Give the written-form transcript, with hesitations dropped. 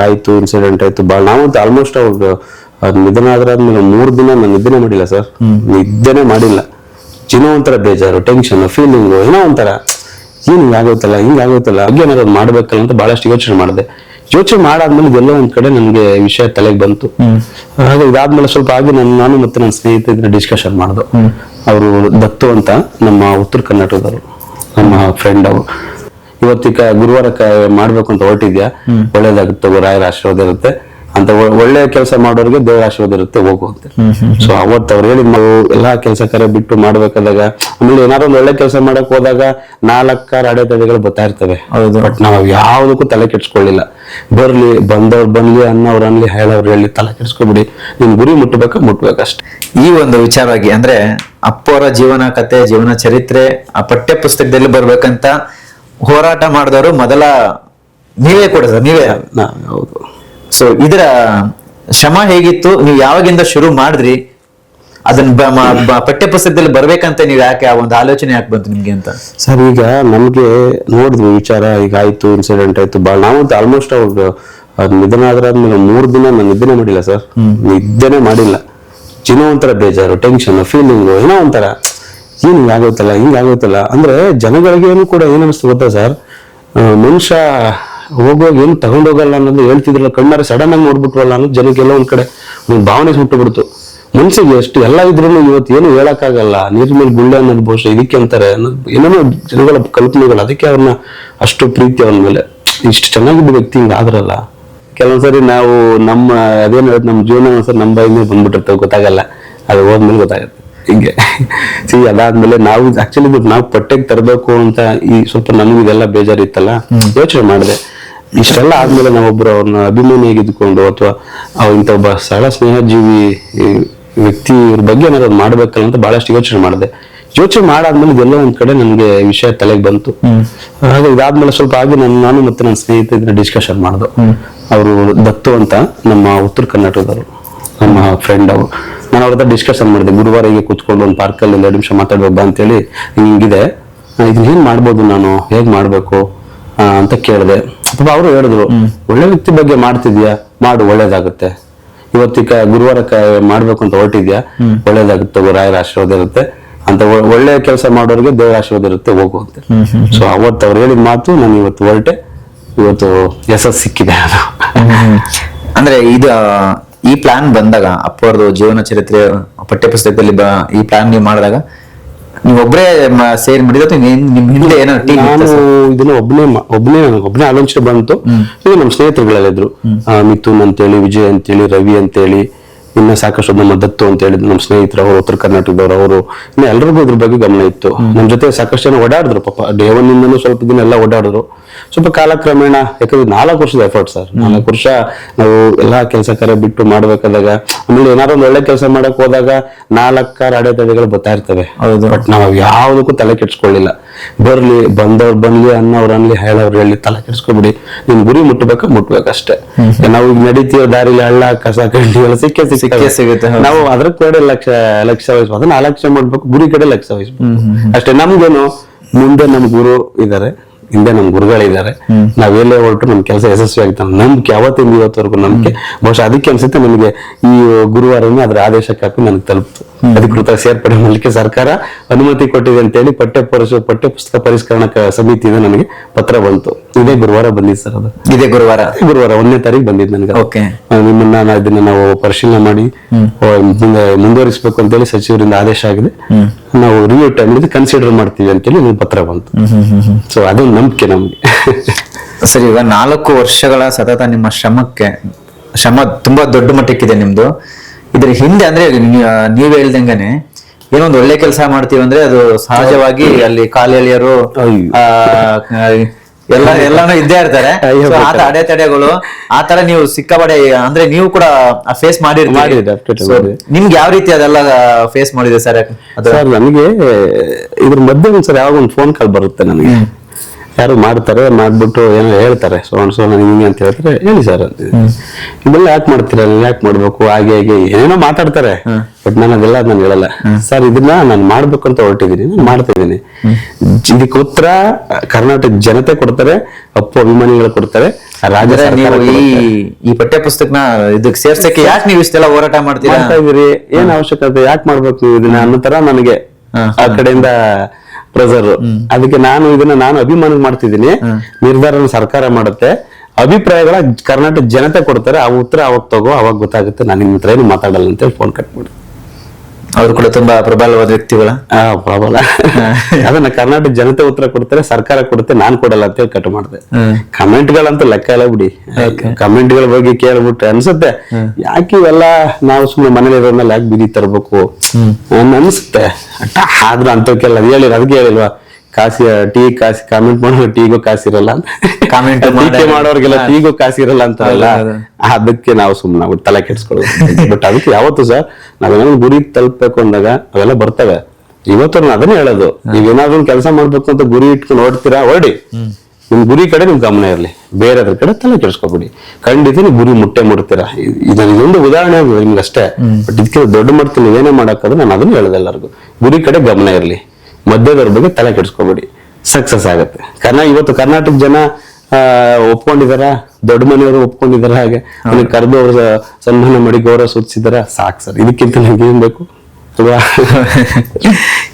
ಆಯ್ತು, ಇನ್ಸಿಡೆಂಟ್ ಆಯ್ತು ಭಾಳ. ನಾವಂತೂ ಆಲ್ಮೋಸ್ಟ್ ಅವ್ರು ನಿಧನ ಆದ್ರಾದ್ಮೇಲೆ 3 ದಿನ ನಾನು ನಿದ್ದೆನೆ ಮಾಡಿಲ್ಲ ಸರ್. ನಿದ್ದೆನೆ ಮಾಡಿಲ್ಲ. ಏನೋ ಒಂಥರ ಬೇಜಾರು, ಟೆನ್ಷನ್, ಫೀಲಿಂಗು, ಏನೋ ಒಂಥರ ಏನ್ ಹಿಂಗಾಗೋಯ್ತಲ್ಲ ಹಾಗೆ ಏನಾದ್ರು ಮಾಡ್ಬೇಕಲ್ಲ ಅಂತ ಬಹಳಷ್ಟು ಯೋಚನೆ ಮಾಡಿದೆ. ಯೋಚನೆ ಮಾಡಾದ್ಮೇಲೆ ಎಲ್ಲೋ ಒಂದ್ ಕಡೆ ನನ್ಗೆ ವಿಷಯ ತಲೆಗೆ ಬಂತು. ಹಾಗೆ ಇದಾದ್ಮೇಲೆ ಸ್ವಲ್ಪ ಆಗಿ ನಾನು ಮತ್ತೆ ನನ್ನ ಸ್ನೇಹಿತ ಇದ್ರೆ ಡಿಸ್ಕಷನ್ ಮಾಡ್ದು. ಅವರು ದತ್ತು ಅಂತ ನಮ್ಮ ಉತ್ತರ ಕರ್ನಾಟಕದವರು, ನಮ್ಮ ಫ್ರೆಂಡ್ ಅವರು. ಇವತ್ತಿಕ ಗುರುವಾರಕ್ಕೆ ಮಾಡ್ಬೇಕು ಅಂತ ಹೊರಟಿದ್ಯಾ, ಒಳ್ಳೇದಾಗುತ್ತೆ, ರಾಯರ ಆಶೀರ್ವಾದ ಇರುತ್ತೆ ಅಂತ, ಒಳ್ಳೆ ಕೆಲಸ ಮಾಡೋರಿಗೆ ದೇವರ ಆಶೀರ್ವಾದ ಇರುತ್ತೆ, ಹೋಗುವಂತೆ. ಸೊ ಅವತ್ತು ಅವ್ರು ಹೇಳಿದ್ ನಾವು ಎಲ್ಲಾ ಕೆಲಸ ಕಾರ್ಯ ಬಿಟ್ಟು ಮಾಡ್ಬೇಕಾದಾಗ, ಆಮೇಲೆ ಏನಾದ್ರು ಒಂದು ಒಳ್ಳೆ ಕೆಲಸ ಮಾಡಕ್ ಹೋದಾಗ 4 ಅಡೆತಡೆಗಳು ಬರ್ತಾ ಇರ್ತವೆ. ಬಟ್ ನಾವು ಯಾವ್ದಕ್ಕೂ ತಲೆ ಕೆಡ್ಸ್ಕೊಳ್ಳಿಲ್ಲ. ಬಂದವ್ರು ಬನ್ಲಿ, ಅನ್ನೋರು ಅನ್ಲಿ, ಹೇಳೋರು ಹೇಳಿ, ತಲೆ ಕೆಡ್ಸ್ಕೊಬಿಡಿ, ನಿನ್ ಗುರಿ ಮುಟ್ಬೇಕಷ್ಟೇ. ಈ ಒಂದು ವಿಚಾರವಾಗಿ ಅಂದ್ರೆ ಅಪ್ಪವರ ಜೀವನ ಕಥೆ, ಜೀವನ ಚರಿತ್ರೆ ಆ ಪಠ್ಯ ಪುಸ್ತಕದಲ್ಲಿ ಬರ್ಬೇಕಂತ ಹೋರಾಟ ಮಾಡಿದವರು ಮೊದಲ ನೀವೇ ಕೂಡ ಸರ್, ನೀವೇ. ಹೌದು. ಸೊ ಇದರ ಶ್ರಮ ಹೇಗಿತ್ತು, ನೀವು ಯಾವಾಗಿಂದ ಶುರು ಮಾಡಿದ್ರಿ, ಅದನ್ನ ಪಠ್ಯ ಪುಸ್ತಕದಲ್ಲಿ ಬರ್ಬೇಕಂತ ನೀವು ಯಾಕೆ ಆ ಒಂದು ಆಲೋಚನೆ ಯಾಕೆ ಬಂತು ನಿಮ್ಗೆ ಅಂತ? ಸರ್, ಈಗ ನಮ್ಗೆ ನೋಡಿದ್ವಿ ವಿಚಾರ, ಈಗ ಆಯ್ತು, ಇನ್ಸಿಡೆಂಟ್ ಆಯ್ತು ಭಾಳ. ನಾವಂತೂ ಆಲ್ಮೋಸ್ಟ್ ಅವ್ರು ನಿಧನ ಆದ್ರಾದ್ಮೇಲೆ 3 ದಿನ ನಾನು ನಿದ್ದೆನೆ ಮಾಡಿಲ್ಲ ಸರ್. ನಿದ್ದೆನೆ ಮಾಡಿಲ್ಲ. ಏನೋ ಒಂಥರ ಬೇಜಾರು, ಟೆನ್ಷನ್, ಫೀಲಿಂಗು, ಏನೋ ಒಂಥರ ಏನ್ ಹಿಂಗಾಗೋಯ್ತಲ್ಲ ಅಂದ್ರೆ ಜನಗಳಿಗೇನು ಕೂಡ ಏನ್ ಅನಿಸ್ತು ಗೊತ್ತಾ ಸರ್, ಮನುಷ್ಯ ಹೋಗುವಾಗ ಏನು ತಗೊಂಡೋಗಲ್ಲ ಅನ್ನೋದು ಹೇಳ್ತಿದ್ರಲ್ಲ, ಕಣ್ಣಾರೆ ಸಡನ್ ಆಗಿ ನೋಡ್ಬಿಟ್ರಲ್ಲ ಅನ್ನೋದು ಜನಕ್ಕೆಲ್ಲ ಒಂದ್ ಕಡೆ ಒಂದು ಭಾವನೆ ಸುಟ್ಟು ಬಿಡ್ತು ಮನ್ಸಿಗೆ. ಎಷ್ಟು ಎಲ್ಲ ಇದ್ರೂ ಇವತ್ತು ಏನು ಹೇಳಕ್ಕಾಗಲ್ಲ. ನೀರ್ ಮೇಲೆ ಗುಳ್ಳೆ ಅನ್ನೋದು ಬಹುಶಃ ಇದಕ್ಕೆ ಅಂತಾರೆ ಅನ್ನೋದು ಏನೇನೋ ಜನಗಳ ಕಲ್ಪನೆಗಳು. ಅದಕ್ಕೆ ಅವ್ರನ್ನ ಅಷ್ಟು ಪ್ರೀತಿ ಅವನ ಮೇಲೆ. ಇಷ್ಟು ಚೆನ್ನಾಗಿದ್ದ ವ್ಯಕ್ತಿ ಹಿಂಗ ಆದ್ರಲ್ಲ. ಕೆಲವೊಂದ್ಸರಿ ನಾವು ಅದೇನ್ ಹೇಳೋದು, ನಮ್ಮ ಜೀವನ ಒಂದ್ಸರಿ ನಮ್ಮ ಬಾಯಿನೇ ಬಂದ್ಬಿಟ್ಟಿರ್ತೇವೆ, ಗೊತ್ತಾಗಲ್ಲ. ಅದು ಹೋದ್ಮೇಲೆ ಗೊತ್ತಾಗುತ್ತೆ ಹಿಂಗೆ. ಅದಾದ್ಮೇಲೆ ನಾವು ಪಟ್ಟೆಗೆ ತರಬೇಕು ಅಂತ ಈ ಸ್ವಲ್ಪ ನಮ್ಗೆ ಇದೆಲ್ಲ ಬೇಜಾರಿತ್ತಲ್ಲ, ಯೋಚನೆ ಮಾಡಿದೆ. ಇಷ್ಟೆಲ್ಲ ಆದ್ಮೇಲೆ ನಾವೊಬ್ರು ಅವ್ರನ್ನ ಅಭಿಮಾನಿಯಾಗಿದ್ಕೊಂಡು ಅಥವಾ ಇಂಥ ಒಬ್ಬ ಸರಳ ಸ್ನೇಹಜೀವಿ ವ್ಯಕ್ತಿ ಇವ್ರ ಬಗ್ಗೆ ಏನಾದ್ರು ಮಾಡ್ಬೇಕಲ್ಲ ಅಂತ ಬಹಳಷ್ಟು ಯೋಚನೆ ಮಾಡಿದೆ. ಯೋಚನೆ ಮಾಡಾದ್ಮೇಲೆ ಇದೆಲ್ಲ ಒಂದ್ ಕಡೆ ನನ್ಗೆ ವಿಷಯ ತಲೆಗೆ ಬಂತು. ಹಾಗೆ ಇದಾದ್ಮೇಲೆ ಸ್ವಲ್ಪ ಆಗಿ ನಾನು ಮತ್ತೆ ನನ್ನ ಸ್ನೇಹಿತ ಇದ್ರೆ ಡಿಸ್ಕಷನ್ ಮಾಡ್ದು. ಅವರು ದತ್ತು ಅಂತ ನಮ್ಮ ಉತ್ತರ ಕರ್ನಾಟಕದವರು, ನಮ್ಮ ಫ್ರೆಂಡ್ ಅವರು. ನಾನು ಅವ್ರ ಹತ್ರ ಡಿಸ್ಕಷನ್ ಮಾಡಿದೆ. ಗುರುವಾರ ಹೀಗೆ ಕೂತ್ಕೊಂಡು ಒಂದು ಪಾರ್ಕಲ್ಲಿ 2 ನಿಮಿಷ ಮಾತಾಡ್ಬೇಕು ಅಂತೇಳಿ, ಹಿಂಗಿದೆ, ಇದನ್ನ ಏನ್ ಮಾಡ್ಬೋದು, ನಾನು ಹೇಗ್ ಮಾಡ್ಬೇಕು ಅಂತ ಕೇಳಿದೆ. ಪಾಪ ಅವರು ಹೇಳಿದ್ರು, ಒಳ್ಳೆ ವ್ಯಕ್ತಿ ಬಗ್ಗೆ ಮಾಡ್ತಿದ್ಯಾ, ಮಾಡು, ಒಳ್ಳೇದಾಗುತ್ತೆ. ಇವತ್ತಿಕ ಗುರುವಾರಕ್ಕೆ ಮಾಡ್ಬೇಕು ಅಂತ ಹೊರಟಿದ್ಯಾ, ಒಳ್ಳೇದಾಗುತ್ತೆ, ರಾಯರ ಆಶೀರ್ವಾದ ಇರುತ್ತೆ ಅಂತ, ಒಳ್ಳೆ ಕೆಲಸ ಮಾಡೋರಿಗೆ ದೇವರ ಆಶೀರ್ವಾದ ಇರುತ್ತೆ, ಹೋಗುವಂತೆ. ಸೊ ಅವತ್ತು ಅವ್ರು ಹೇಳಿದ ಮಾತು ನಾನು ಇವತ್ತು ಹೊರಟೆ, ಇವತ್ತು ಯಶಸ್ಸು ಸಿಕ್ಕಿದೆ. ಅದು ಅಂದ್ರೆ ಈ ಪ್ಲಾನ್ ಬಂದಾಗ, ಅಪ್ಪವ್ರದ್ದು ಜೀವನ ಚರಿತ್ರೆ ಪಠ್ಯ ಪುಸ್ತಕದಲ್ಲಿ ಈ ಪ್ಲಾನ್ ನೀವು ಮಾಡಿದಾಗ ನೀವು ಒಬ್ಬರೇ ಸೇರಿ ಮಾಡಿದ, ನಿಮ್ ಹಿಂದೆ ಏನೋ ಟೀಮ್? ನಾನು ಇದನ್ನ ಒಬ್ಬನೇ ಆಲೋಚನೆ ಬಂತು. ಈಗ ನಮ್ಮ ಸ್ನೇಹಿತರುಗಳೆಲ್ಲ ಇದ್ರು, ಮಿಥುನ್ ಅಂತೇಳಿ, ವಿಜಯ್ ಅಂತೇಳಿ, ರವಿ ಅಂತೇಳಿ, ಇನ್ನ ಸಾಕಷ್ಟು ನಮ್ಮ ದತ್ತು ಅಂತ ಹೇಳಿದ್ರು ನಮ್ಮ ಸ್ನೇಹಿತರು, ಅವರು ಉತ್ತರ ಕರ್ನಾಟಕದವರು. ಅವರು ಇನ್ನು ಎಲ್ರಿಗೂ ಇದ್ರ ಬಗ್ಗೆ ಗಮನ ಇತ್ತು. ನಮ್ ಜೊತೆ ಸಾಕಷ್ಟು ಜನ ಓಡಾಡಿದ್ರು. ಪಾಪ ಡೇ 1 ಇಂದನೂ ಸ್ವಲ್ಪ ದಿನ ಎಲ್ಲ ಓಡಾಡಿದ್ರು. ಸ್ವಲ್ಪ ಕಾಲಕ್ರಮೇಣ, ಯಾಕಂದ್ರೆ 4 ವರ್ಷದ ಎಫರ್ಟ್ ಸರ್. 4 ವರ್ಷ ನಾವು ಎಲ್ಲಾ ಕೆಲಸ ಕಾರ್ಯ ಬಿಟ್ಟು ಮಾಡ್ಬೇಕಾದಾಗ, ಆಮೇಲೆ ಏನಾದ್ರು ಒಂದು ಒಳ್ಳೆ ಕೆಲಸ ಮಾಡಕ್ ಹೋದಾಗ 4 ಅಡೆತಡೆಗಳು ಬರ್ತಾ ಇರ್ತವೆ. ಬಟ್ ನಾವು ಯಾವ್ದಕ್ಕೂ ತಲೆ ಕೆಡ್ಸ್ಕೊಳ್ಳಿಲ್ಲ. ಬಂದವ್ರು ಬನ್ಲಿ, ಅನ್ನೋರು ಅನ್ಲಿ, ಹೇಳೋರು ಹೇಳಿ, ತಲೆ ಕೆಡ್ಸ್ಕೊಬಿಡಿ, ನಿನ್ ಗುರಿ ಮುಟ್ಬೇಕಷ್ಟೇ. ನಾವು ಈಗ ನಡೀತೀವಿ ದಾರಿಲಿ ಹಳ್ಳ, ಕಸ, ಕಡ್ಡಿ ಎಲ್ಲ ಸಿಕ್ಕೇ ಸಿಗುತ್ತೆ. ನಾವು ಅದ್ರ ಕಡೆ ಲಕ್ಷ್ಯ ವಹಿಸ್ಬೋದು, ಅದನ್ನ ಅಲಕ್ಷ್ಯ ಮಾಡ್ಬೇಕು, ಗುರಿ ಕಡೆ ಲಕ್ಷ್ಯ ವಹಿಸ್ಬೇಕು ಅಷ್ಟೇ. ನಮ್ಗೇನು ಮುಂದೆ ನಮ್ ಗುರು ಇದಾರೆ, ಹಿಂದೆ ನಮ್ ಗುರುಗಳಿದ್ದಾರೆ. ನಾವೆಲ್ಲೇ ಹೊರಟು ನಮ್ ಕೆಲಸ ಯಶಸ್ವಿ ಆಗ್ತಾನೆ ನಂಬಿಕೆ, ಅವತ್ತಿಂದ ಇವತ್ತವರೆಗೂ ನಂಬಿಕೆ. ಬಹುಶಃ ಅದಕ್ಕೆ ಅನ್ಸುತ್ತೆ ನನಗೆ ಈ ಗುರುವಾರನೇ ಅದ್ರ ಆದೇಶಕ್ಕೆ ಹಾಕಿ ನನಗೆ ತಲುಪ್ತು. ಅಧಿಕೃತ ಸೇರ್ಪಡೆ ಮಾಡಲಿಕ್ಕೆ ಸರ್ಕಾರ ಅನುಮತಿ ಕೊಟ್ಟಿದೆ ಅಂತೇಳಿ ಪಠ್ಯ ಪುಸ್ತಕ ಪರಿಷ್ಕರಣಾ ಸಮಿತಿಯಿಂದ ನನಗೆ ಪತ್ರ ಬಂತು. ಇದೇ ಗುರುವಾರ ಬಂದಿದ್ದು ಸರ್. ಅದು ಇದೇ ಗುರುವಾರ 1ನೇ ತಾರೀಕು ಬಂದಿದ್ದು ನನಗೆ. ನಿಮ್ಮನ್ನ ಇದನ್ನ ನಾವು ಪರಿಶೀಲನೆ ಮಾಡಿ ಮುಂದುವರಿಸಬೇಕು ಅಂತೇಳಿ ಸಚಿವರಿಂದ ಆದೇಶ ಆಗಿದೆ. ನಾವು ರಿವ್ಯೂ ಟೈಮ್ ಕನ್ಸಿಡರ್ ಮಾಡ್ತೀವಿ ಅಂತೇಳಿ ನನಗೆ ಪತ್ರ ಬಂತು. ಸೊ ಅದು ನಂಬಿಕೆ ನಮ್ಗೆ. ಸರಿ, ಈಗ 4 ವರ್ಷಗಳ ಸತತ ನಿಮ್ಮ ಶ್ರಮ ತುಂಬಾ ದೊಡ್ಡ ಮಟ್ಟಕ್ಕಿದೆ ನಿಮ್ದು. ಇದ್ರ ಹಿಂದೆ ಅಂದ್ರೆ ನೀವ್ ಹೇಳ್ದಂಗನೆ ಏನೋ ಒಂದು ಒಳ್ಳೆ ಕೆಲಸ ಮಾಡ್ತೀವಿ ಅಂದ್ರೆ ಅದು ಸಹಜವಾಗಿ ಅಲ್ಲಿ ಕಾಲೆಳೆಯರು ಎಲ್ಲಾನು ಇದ್ದೇ ಇರ್ತಾರೆ. ಅಡೆತಡೆಗಳು ಆತರ ನೀವು ಸಿಕ್ಕಾಪಟ್ಟೆ ಅಂದ್ರೆ ನೀವು ಕೂಡ ಫೇಸ್ ಮಾಡಿರ್ತೀರಿ. ನಿಮ್ಗೆ ಯಾವ ರೀತಿ ಅದೆಲ್ಲ ಫೇಸ್ ಮಾಡಿದೆ ಸರ್? ನನಗೆ ಇದ್ರ ಮಧ್ಯೆ ಒಂದ್ಸರಿ ಯಾವಾಗ ಒಂದು ಫೋನ್ ಕಾಲ್ ಬರುತ್ತೆ ನನಗೆ. ಯಾರು ಮಾಡ್ತಾರೆ, ಮಾಡ್ಬಿಟ್ಟು ಏನೋ ಹೇಳ್ತಾರೆ ಸೊ ನನಗೆ ಹಿಂಗೆ ಅಂತ ಹೇಳ್ತಾರೆ, ಹೇಳಿ ಸರ್ ಇದೆಲ್ಲ ಯಾಕೆ ಮಾಡ್ತೀರಾ, ನೀವು ಯಾಕೆ ಮಾಡ್ಬೇಕು, ಹಾಗೆ ಹೇಗೆ ಏನೇನೋ ಮಾತಾಡ್ತಾರೆ. ಬಟ್ ನಾನು ಅದೆಲ್ಲ ನಾನು ಹೇಳಲ್ಲ ಸರ್, ಇದನ್ನ ನಾನು ಮಾಡ್ಬೇಕು ಅಂತ ಹೊರಟಿದ್ದೀನಿ, ನಾನು ಮಾಡ್ತಿದ್ದೀನಿ. ಇದಕ್ಕೆ ಉತ್ತರ ಕರ್ನಾಟಕ ಜನತೆ ಕೊಡ್ತಾರೆ, ಅಪ್ಪು ಅಭಿಮಾನಿಗಳು ಕೊಡ್ತಾರೆ, ರಾಜ್ಯ ಸರ್ಕಾರ ನೀವು ಈ ಪಠ್ಯ ಪುಸ್ತಕನ ಇದಕ್ಕೆ ಸೇರ್ಸಕ್ಕೆ ಯಾಕೆ ನೀವು ಇಷ್ಟೆಲ್ಲ ಹೋರಾಟ ಮಾಡ್ತೀರಾ? ಮಾಡ್ತಾ ಇದೀರಿ, ಏನ್ ಅವಶ್ಯಕತೆ, ಯಾಕೆ ಮಾಡ್ಬೇಕು ನೀವು ಇದನ್ನ ಅನ್ನೋ ತರ ನನಗೆ ಆ ಕಡೆಯಿಂದ ಪ್ರೆಸರ್. ಅದಕ್ಕೆ ನಾನು ಅಭಿಮಾನ ಮಾಡ್ತಿದ್ದೀನಿ, ನಿರ್ಧಾರ ಸರ್ಕಾರ ಮಾಡುತ್ತೆ, ಅಭಿಪ್ರಾಯಗಳ ಕರ್ನಾಟಕ ಜನತೆ ಕೊಡ್ತಾರೆ, ಆ ಉತ್ತರ ಅವಾಗ ತಗೋ, ಅವಾಗ ಗೊತ್ತಾಗುತ್ತೆ. ನಾನು ನಿಮ್ಮ ಹತ್ರ ಏನು ಮಾತಾಡಲ್ಲ ಅಂತೇಳಿ ಫೋನ್ ಕಟ್ ಮಾಡಿ. ಅವರು ಕೂಡ ತುಂಬಾ ಪ್ರಬಲವಾದ ವ್ಯಕ್ತಿಗಳ ಪ್ರಬಲ ಅದನ್ನ ಕರ್ನಾಟಕ ಜನತೆ ಉತ್ತರ ಕೊಡ್ತಾರೆ, ಸರ್ಕಾರ ಕೊಡುತ್ತೆ, ನಾನ್ ಕೊಡಲ್ಲ ಅಂತೇಳಿ ಕಟ್ ಮಾಡಿದೆ. ಕಮೆಂಟ್ಗಳಂತೂ ಲೆಕ್ಕ ಇಲ್ಲ ಬಿಡಿ, ಕಮೆಂಟ್ಗಳ ಬಗ್ಗೆ ಕೇಳ್ಬಿಟ್ರೆ ಅನ್ಸುತ್ತೆ ಯಾಕೆ ಇವೆಲ್ಲ ನಾವು ಸುಮ್ಮನೆ ಮನೇಲಿ ಇರೋದ್ಮೇಲೆ ಯಾಕೆ ಬಿಡಿ ತರ್ಬೇಕು ಅನ್ಸುತ್ತೆ. ಆದ್ರೂ ಅಂತವಕ್ಕೆಲ್ಲ ಅದಕ್ಕೆ ಹೇಳಿಲ್ವಾ, ಟೀ ಕಾಸಿ ಕಾಮೆಂಟ್ ಮಾಡೋರು ಟೀಗೂ ಕಾಸಿರಲ್ಲ ಅಂತ, ಕಾಮೆಂಟ್ ಮಾಡೋರ್ಗೆಲ್ಲ ಟೀಗೂ ಕಾಸಿರಲ್ಲ ಅಂತಾರಲ್ಲ, ಅದಕ್ಕೆ ನಾವು ಸುಮ್ಮನೆ ತಲೆ ಕೆಡ್ಸ್ಕೊಳ್ಳೋದು. ಬಟ್ ಅದಕ್ಕೆ ಯಾವತ್ತು ಸರ್ ನಾವೇನಾದ್ರು ಗುರಿ ತಲುಪಬೇಕು ಅಂದಾಗ ಅವೆಲ್ಲ ಬರ್ತವೆ. ಇವತ್ತು ನಾನು ಅದನ್ನೇ ಹೇಳೋದು, ನೀವೇನಾದ್ರೂ ಒಂದು ಕೆಲಸ ಮಾಡ್ಬೇಕು ಅಂತ ಗುರಿ ಇಟ್ಕೊಂಡು ಓಡ್ತೀರಾ, ಹೊರಡಿ, ನಿಮ್ ಗುರಿ ಕಡೆ ನಿಮ್ ಗಮನ ಇರ್ಲಿ, ಬೇರೆದ್ರ ಕಡೆ ತಲೆ ಕೆಡ್ಸ್ಕೊಬಿಡಿ, ಖಂಡಿತ ನೀವು ಗುರಿ ಮುಟ್ತೀರಾ. ಇದೊಂದು ಉದಾಹರಣೆ ನಿಮ್ಗಷ್ಟೇ. ಬಟ್ ಇದಕ್ಕೆ ದೊಡ್ಡ ಮಟ್ಟದಲ್ಲಿ ನೀವೇನೇ ಮಾಡಕ್ಕಾದ್ರೆ ನಾನು ಅದನ್ನ ಹೇಳೋದು ಎಲ್ಲರಿಗೂ, ಗುರಿ ಕಡೆ ಗಮನ ಇರ್ಲಿ, ಮಧ್ಯದವ್ರ ಬಗ್ಗೆ ತಲೆ ಕೆಡಿಸ್ಕೊಬೇಡಿ, ಸಕ್ಸಸ್ ಆಗುತ್ತೆ. ಇವತ್ತು ಕರ್ನಾಟಕ ಜನ ಒಪ್ಕೊಂಡಿದಾರ, ದೊಡ್ಡ ಮನೆಯವರು ಒಪ್ಕೊಂಡಿದಾರ, ಹಾಗೆ ಅವ್ರಿಗೆ ಕರೆದು ಅವ್ರ ಸನ್ಮಾನ ಮಾಡಿ ಗೌರವ ಸೂಚಿಸಿದಾರ, ಸಾಕು ಸರ್, ಇದಕ್ಕಿಂತ ನಮ್ಗೆ ಏನ್ ಬೇಕು ಅಲ್ವಾ?